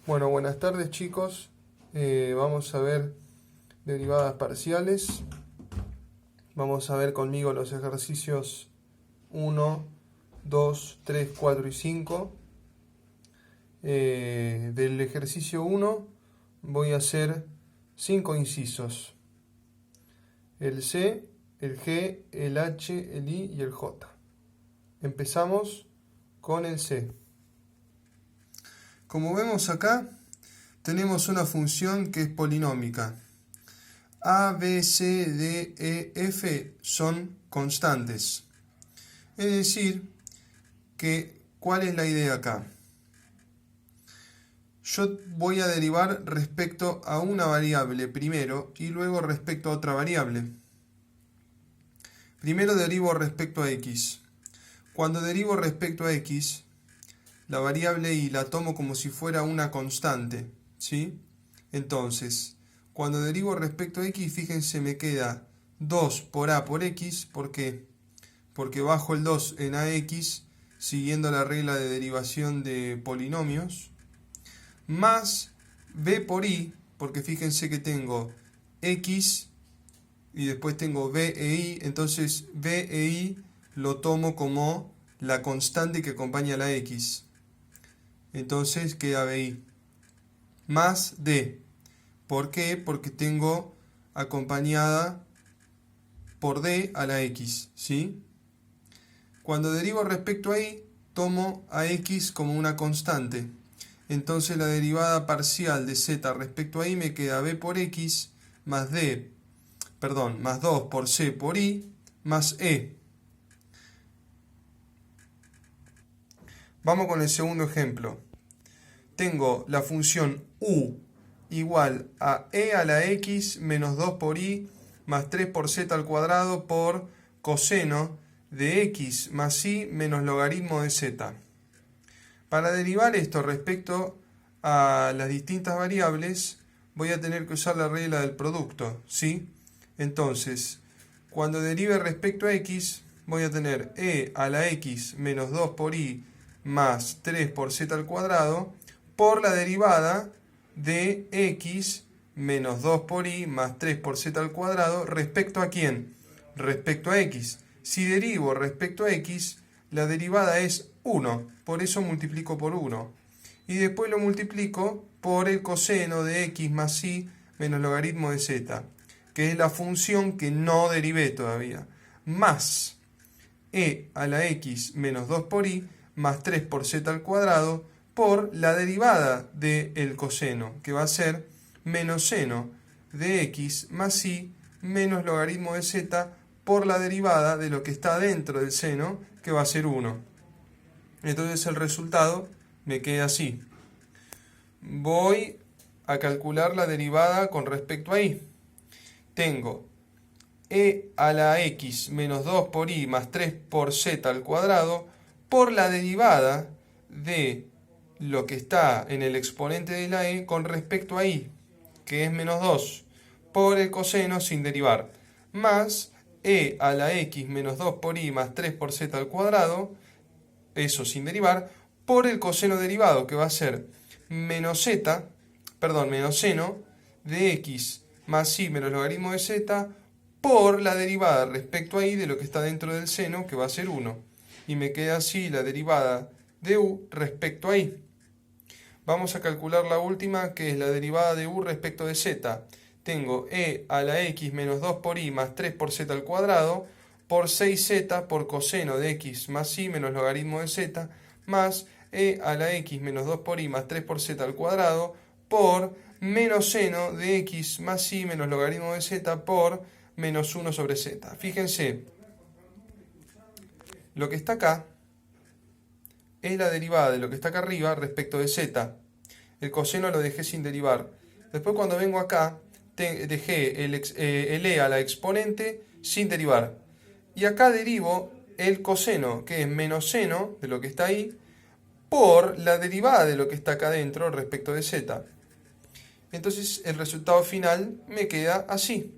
Bueno, buenas tardes chicos. Vamos a ver derivadas parciales. Vamos a ver conmigo los ejercicios 1, 2, 3, 4 y 5. Del ejercicio 1 voy a hacer 5 incisos. El C, el G, el H, el I y el J. Empezamos con el C. Como vemos acá, tenemos una función que es polinómica. A, B, C, D, E, F son constantes. Es decir, que ¿cuál es la idea acá? Yo voy a derivar respecto a una variable primero y luego respecto a otra variable. Primero derivo respecto a x. Cuando derivo respecto a x, la variable y la tomo como si fuera una constante, ¿sí? Entonces, cuando derivo respecto a x, fíjense, me queda 2 por a por x. ¿Por qué? Porque bajo el 2 en ax, siguiendo la regla de derivación de polinomios, más b por i, porque fíjense que tengo x y después tengo b e i, entonces b e i lo tomo como la constante que acompaña a la x. Entonces queda bi más d. ¿Por qué? Porque tengo acompañada por d a la x, ¿sí? Cuando derivo respecto a i, tomo a x como una constante. Entonces la derivada parcial de z respecto a i me queda b por x más más 2 por c por i más e. Vamos con el segundo ejemplo. Tengo la función u igual a e a la x menos 2 por i más 3 por z al cuadrado por coseno de x más i menos logaritmo de z. Para derivar esto respecto a las distintas variables, voy a tener que usar la regla del producto, ¿sí? Entonces, cuando derive respecto a x, voy a tener e a la x menos 2 por i más 3 por z al cuadrado por la derivada de x menos 2 por i más 3 por z al cuadrado respecto a ¿quién? Respecto a x. Si derivo respecto a x, la derivada es 1, por eso multiplico por 1. Y después lo multiplico por el coseno de x más i menos logaritmo de z, que es la función que no derivé todavía, más e a la x menos 2 por i más 3 por z al cuadrado por la derivada del coseno, que va a ser menos seno de x más i menos logaritmo de z por la derivada de lo que está dentro del seno, que va a ser 1. Entonces el resultado me queda así. Voy a calcular la derivada con respecto a i. Tengo e a la x menos 2 por i más 3 por z al cuadrado por la derivada de lo que está en el exponente de la e con respecto a i, que es menos 2, por el coseno sin derivar, más e a la x menos 2 por i más 3 por z al cuadrado, eso sin derivar, por el coseno derivado, que va a ser menos seno de x más i menos logaritmo de z por la derivada respecto a i de lo que está dentro del seno, que va a ser 1. Y me queda así la derivada de u respecto a i. Vamos a calcular la última, que es la derivada de u respecto de z. Tengo e a la x menos 2 por i más 3 por z al cuadrado por 6z por coseno de x más i menos logaritmo de z más e a la x menos 2 por i más 3 por z al cuadrado por menos seno de x más i menos logaritmo de z por menos 1 sobre z. Fíjense, lo que está acá es la derivada de lo que está acá arriba respecto de z. El coseno lo dejé sin derivar. Después cuando vengo acá, dejé el e a la exponente sin derivar. Y acá derivo el coseno, que es menos seno de lo que está ahí, por la derivada de lo que está acá adentro respecto de z. Entonces el resultado final me queda así.